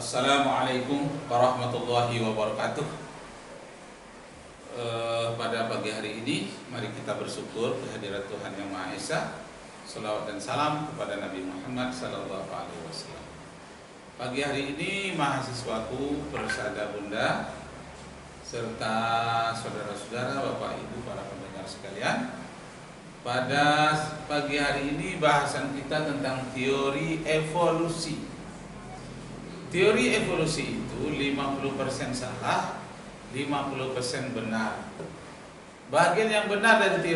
Assalamualaikum warahmatullahi wabarakatuh. Pada pagi hari ini, mari kita bersyukur kehadirat Tuhan Yang Maha Esa. Salawat dan salam kepada Nabi Muhammad SAW. Pagi hari ini, mahasiswaku, persada bunda, serta saudara-saudara, bapak ibu, para pendengar sekalian. Pada pagi hari ini, bahasan kita tentang teori evolusi. Teori evolusi itu 50% salah, 50% benar. Bagian yang benar dari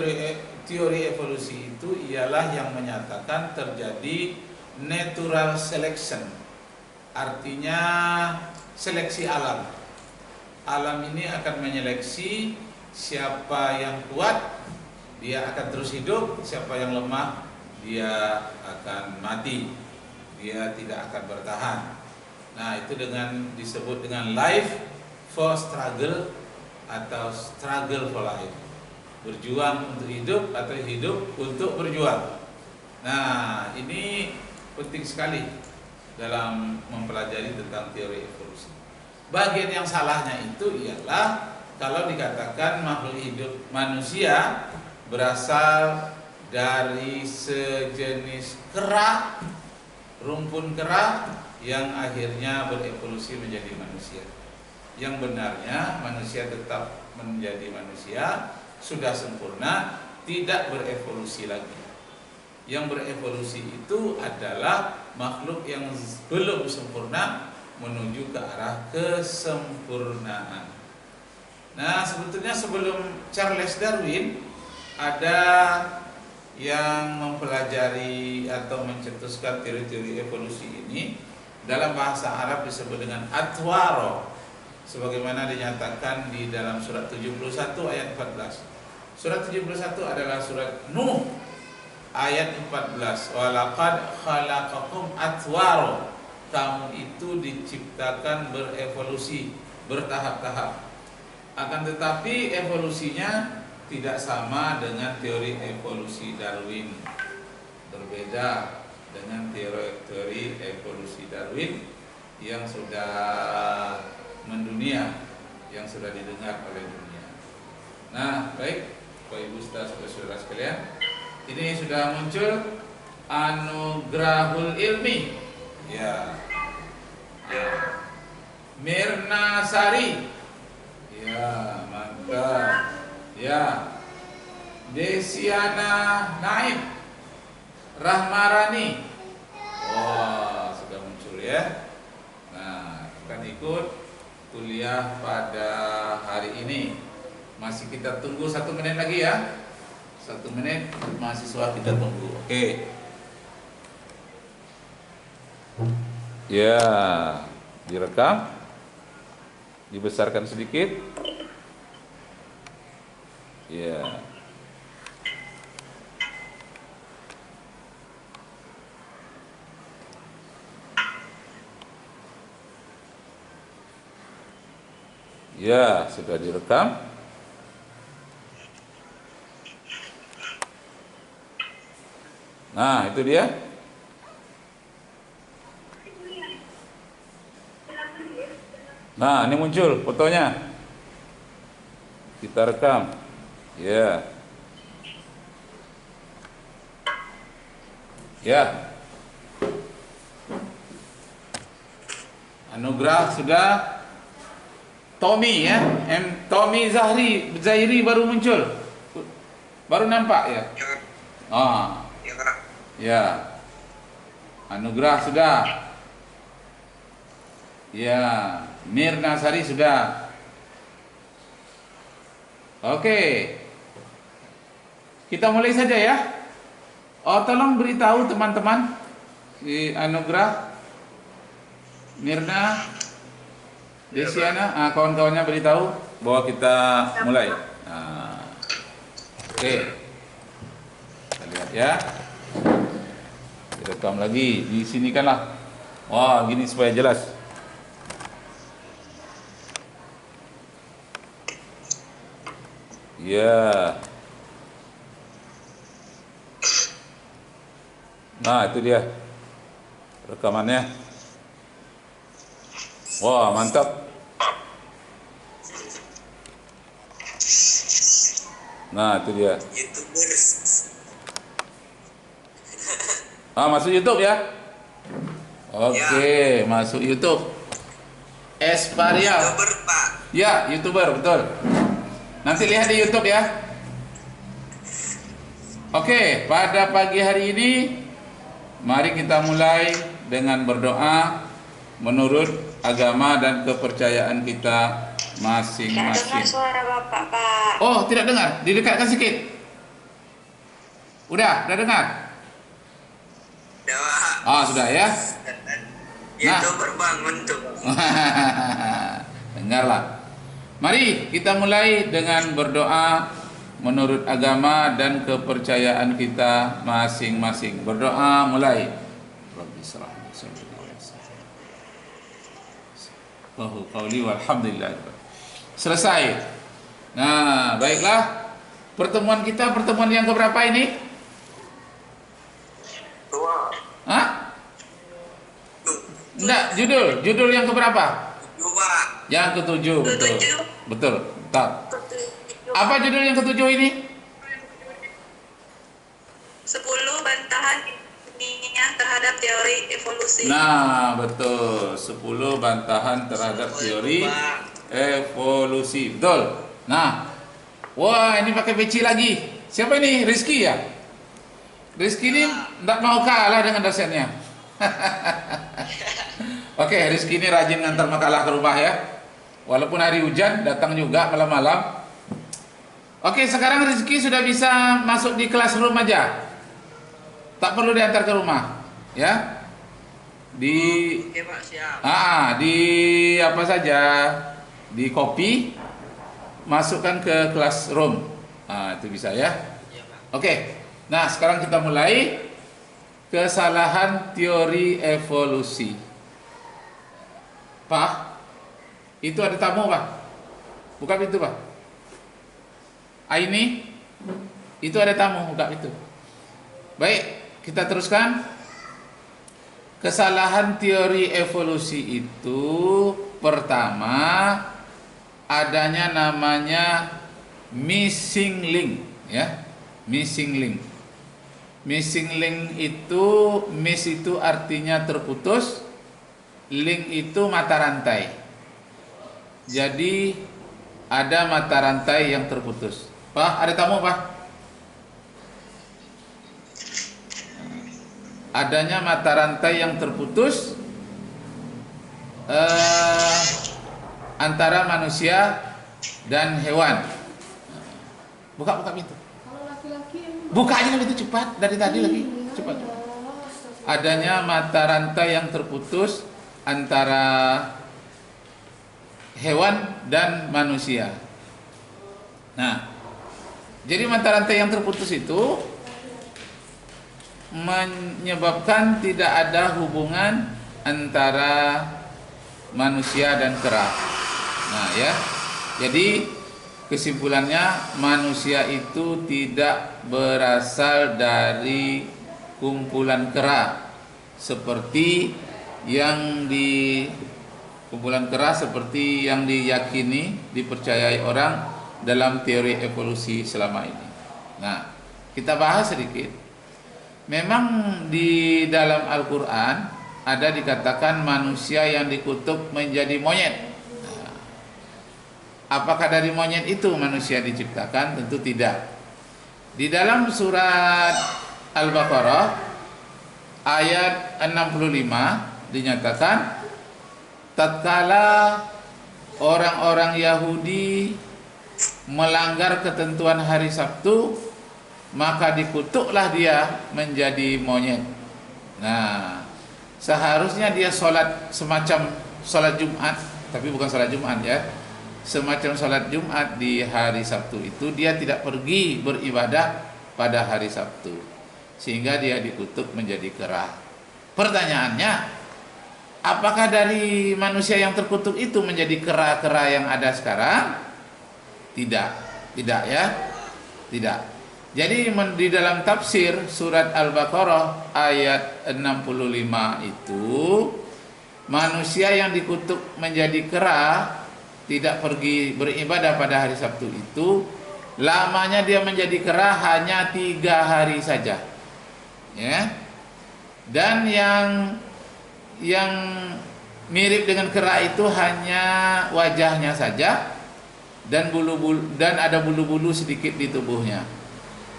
teori evolusi itu ialah yang menyatakan terjadi natural selection. Artinya seleksi alam. Alam ini akan menyeleksi siapa yang kuat, dia akan terus hidup, siapa yang lemah, dia akan mati, dia tidak akan bertahan. Nah, itu disebut dengan life for struggle atau struggle for life. Berjuang untuk hidup atau hidup untuk berjuang. Nah, ini penting sekali dalam mempelajari tentang teori evolusi. Bagian yang salahnya itu ialah kalau dikatakan makhluk hidup manusia berasal dari sejenis kera, rumpun kera, yang akhirnya berevolusi menjadi manusia. Yang benarnya manusia tetap menjadi manusia, sudah sempurna, tidak berevolusi lagi. Yang berevolusi itu adalah makhluk yang belum sempurna menuju ke arah kesempurnaan. Nah, sebetulnya sebelum Charles Darwin ada yang mempelajari atau mencetuskan teori-teori evolusi ini. Dalam bahasa Arab disebut dengan atwaro, sebagaimana dinyatakan di dalam surat 71 ayat 14. Surat 71 adalah surat Nuh ayat 14. Walaqad khalaqakum atwaro. Kamu itu diciptakan berevolusi, bertahap-tahap. Akan tetapi evolusinya tidak sama dengan teori evolusi Darwin. Berbeda dengan teori evolusi Darwin yang sudah mendunia, yang sudah didengar oleh dunia. Nah, baik, Bapak Ibu saudara-saudara sekalian, ini sudah muncul Anugerahul Ilmi, ya, Mirna Sari, ya, mantap, ya, Desiana Naib, Rahmarani. Oh, sudah muncul ya. Nah, akan ikut kuliah pada hari ini. Masih kita tunggu 1 menit lagi ya. 1 menit mahasiswa kita tunggu. Oke. Ya, direkam. Dibesarkan sedikit. Ya. Ya, sudah direkam. Nah, itu dia. Nah, ini muncul fotonya. Kita rekam. Ya. Ya. Anugerah sudah. Tommy ya, Tommy Zahiri baru muncul, baru nampak ya. Ah, ya, Anugerah sudah, ya, Mirna Sari sudah. Oke, kita mulai saja ya. Oh, tolong beritahu teman-teman di Anugerah, Mirna, Desiana, kawan-kawannya beritahu bahwa kita mulai. Nah, oke, kita lihat ya. Direkam lagi di sini kan lah. Wah, gini supaya jelas. Ya. Nah, itu dia rekamannya. Wah, mantap. Nah, itu dia. YouTubers. Masuk YouTube ya. Oke, masuk YouTube. Esparial. YouTuber, Pak. Ya, YouTuber, betul. Nanti lihat di YouTube ya. Oke, pada pagi hari ini mari kita mulai dengan berdoa menurut agama dan kepercayaan kita Tidak masing-masing. dengar suara Bapak, Pak. Oh, tidak dengar. Didekatkan sedikit. Udah dengar? Udah, Pak. Sudah ya. YouTuber bangun tuh. Dengarlah. Mari kita mulai dengan berdoa menurut agama dan kepercayaan kita masing-masing. Berdoa mulai. Rabbi shrah li sadri wa yassir lahu qawli walhamdulillah. Selesai. Nah, baiklah. Pertemuan kita pertemuan yang keberapa ini? Tua. Hah? Enggak, judul yang keberapa? Dua. Yang ketujuh, betul. Ketujuh. Betul. Tak. Apa judul yang ketujuh ini? 10 bantahan ilmiah terhadap teori evolusi. Nah, betul. 10 bantahan terhadap teori evolusi. Betul. Nah. Wah, ini pakai peci lagi. Siapa ini? Rizky ya? Rizky ini tidak mau kalah dengan dosennya. Oke, Rizky ini rajin ngantar makalah ke rumah ya. Walaupun hari hujan, datang juga malam-malam. Oke, sekarang Rizky sudah bisa masuk di classroom aja. Tak perlu diantar ke rumah, ya. Di Oke, Pak, siap. di apa saja, di copy, masukkan ke classroom. Itu bisa ya. Iya, Pak. Oke. Nah, sekarang kita mulai kesalahan teori evolusi. Pak, itu ada tamu, Pak. Buka pintu, Pak. Ini itu ada tamu, buka pintu. Baik, kita teruskan. Kesalahan teori evolusi itu pertama adanya namanya missing link, ya. Missing link. Missing link itu, miss itu artinya terputus, link itu mata rantai. Jadi ada mata rantai yang terputus. Pak, ada tamu, Pak? Adanya mata rantai yang terputus antara manusia dan hewan. Buka pintu. Buka aja lebih cepat dari tadi lagi. Cepat. Adanya mata rantai yang terputus antara hewan dan manusia. Nah, jadi mata rantai yang terputus itu menyebabkan tidak ada hubungan antara manusia dan kera. Nah, ya. Jadi kesimpulannya manusia itu tidak berasal dari kumpulan kera seperti yang diyakini, dipercayai orang dalam teori evolusi selama ini. Nah, kita bahas sedikit. Memang di dalam Al-Quran ada dikatakan manusia yang dikutuk menjadi monyet. Apakah dari monyet itu manusia diciptakan? Tentu tidak. Di dalam surat Al-Baqarah ayat 65 dinyatakan tatkala orang-orang Yahudi melanggar ketentuan hari Sabtu, maka dikutuklah dia menjadi monyet. Nah, seharusnya dia sholat semacam sholat Jumat, tapi bukan sholat Jumat ya. Semacam sholat Jumat di hari Sabtu itu dia tidak pergi beribadah pada hari Sabtu, sehingga dia dikutuk menjadi kera. Pertanyaannya, apakah dari manusia yang terkutuk itu menjadi kera-kera yang ada sekarang? Tidak ya, tidak. Jadi di dalam tafsir surat Al-Baqarah ayat 65 itu manusia yang dikutuk menjadi kera, tidak pergi beribadah pada hari Sabtu itu, lamanya dia menjadi kera hanya 3 hari saja, ya. Dan yang mirip dengan kera itu hanya wajahnya saja dan ada bulu-bulu sedikit di tubuhnya.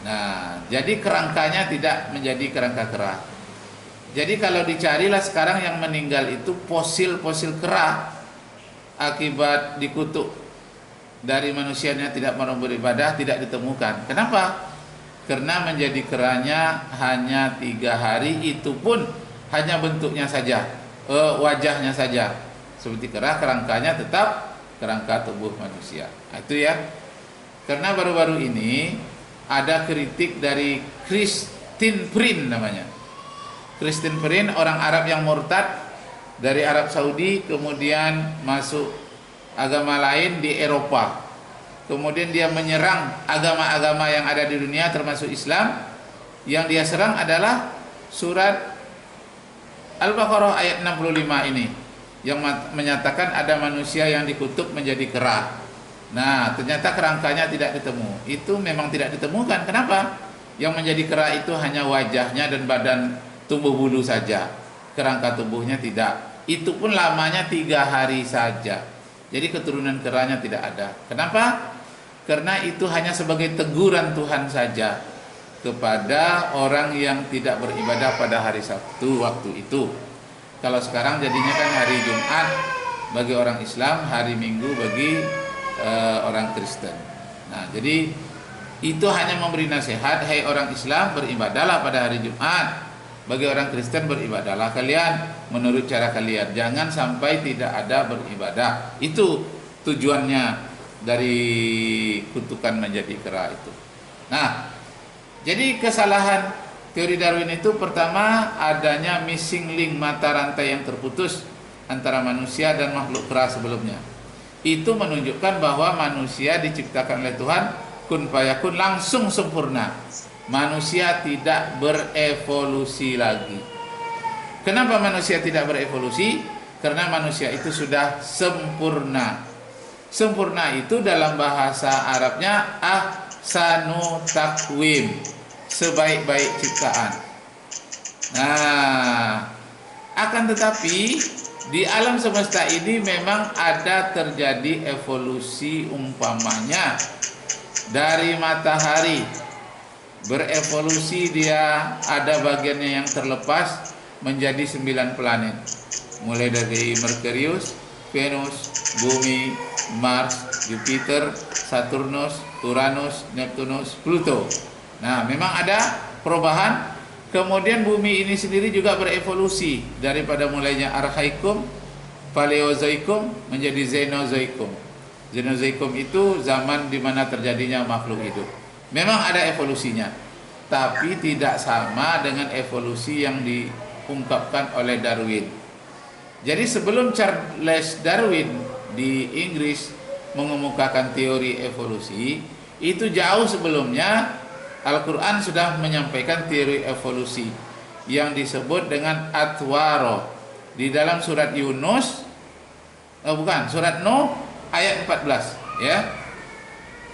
Nah, jadi kerangkanya tidak menjadi kerangka kera. Jadi kalau dicarilah sekarang yang meninggal itu fosil-fosil kera akibat dikutuk dari manusianya tidak mau beribadah tidak ditemukan. Kenapa? Karena menjadi keranya hanya 3 hari, itu pun hanya bentuknya saja, wajahnya saja seperti kera, kerangkanya tetap kerangka tubuh manusia. Nah, itu ya. Karena baru-baru ini ada kritik dari Christine Prin namanya. Christine Prin, orang Arab yang murtad dari Arab Saudi, kemudian masuk agama lain di Eropa. Kemudian dia menyerang agama-agama yang ada di dunia termasuk Islam. Yang dia serang adalah surat Al-Baqarah ayat 65 ini, yang menyatakan ada manusia yang dikutuk menjadi kera. Nah, ternyata kerangkanya tidak ditemu. Itu memang tidak ditemukan. Kenapa? Yang menjadi kera itu hanya wajahnya dan badan tumbuh bulu saja. Kerangka tubuhnya tidak. Itu pun lamanya 3 hari saja. Jadi keturunan keranya tidak ada. Kenapa? Karena itu hanya sebagai teguran Tuhan saja kepada orang yang tidak beribadah pada hari Sabtu waktu itu. Kalau sekarang jadinya kan hari Jumat bagi orang Islam, hari Minggu bagi orang Kristen. Nah, jadi itu hanya memberi nasihat, hai orang Islam, beribadahlah pada hari Jumat. Bagi orang Kristen, beribadahlah kalian menurut cara kalian. Jangan sampai tidak ada beribadah. Itu tujuannya dari kutukan menjadi kera itu. Nah, jadi kesalahan teori Darwin itu pertama adanya missing link, mata rantai yang terputus antara manusia dan makhluk kera sebelumnya. Itu menunjukkan bahwa manusia diciptakan oleh Tuhan kun fayakun langsung sempurna. Manusia tidak berevolusi lagi. Kenapa manusia tidak berevolusi? Karena manusia itu sudah sempurna. Sempurna itu dalam bahasa Arabnya ahsanu takwim, sebaik-baik ciptaan. Nah, akan tetapi di alam semesta ini memang ada terjadi evolusi, umpamanya dari matahari berevolusi, dia ada bagiannya yang terlepas menjadi 9 planet, mulai dari Merkurius, Venus, Bumi, Mars, Jupiter, Saturnus, Uranus, Neptunus, Pluto. Nah, memang ada perubahan. Kemudian bumi ini sendiri juga berevolusi daripada mulainya Archaikum, Paleozoikum menjadi Cenozoikum. Cenozoikum itu zaman di mana terjadinya makhluk hidup. Memang ada evolusinya, tapi tidak sama dengan evolusi yang diungkapkan oleh Darwin. Jadi sebelum Charles Darwin di Inggris mengemukakan teori evolusi, itu jauh sebelumnya Al-Quran sudah menyampaikan teori evolusi yang disebut dengan Atwaro di dalam surat Yunus, surat Nuh ayat 14, ya.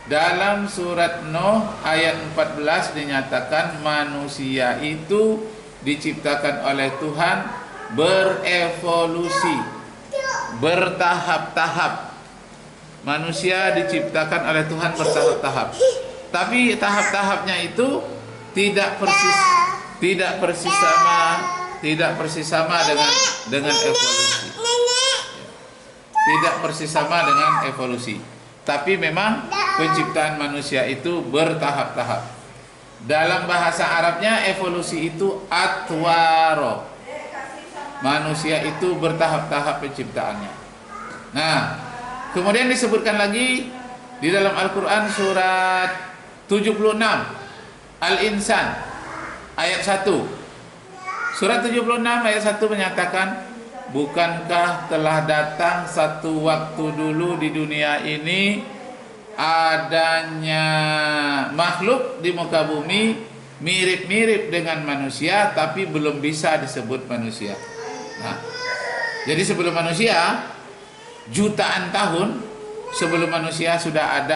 Dalam surat Nuh ayat 14 dinyatakan manusia itu diciptakan oleh Tuhan berevolusi, bertahap-tahap. Manusia diciptakan oleh Tuhan bertahap-tahap. Tapi tahap-tahapnya itu tidak persis sama dengan evolusi. Tidak persis sama dengan evolusi. Tapi memang penciptaan manusia itu bertahap-tahap. Dalam bahasa Arabnya evolusi itu atwaro. Manusia itu bertahap-tahap penciptaannya. Nah, kemudian disebutkan lagi di dalam Al-Quran surat 76 Al-Insan ayat 1. Surat 76 ayat 1 menyatakan, bukankah telah datang satu waktu dulu di dunia ini adanya makhluk di muka bumi mirip-mirip dengan manusia tapi belum bisa disebut manusia. Nah, Jadi sebelum manusia, jutaan tahun sebelum manusia sudah ada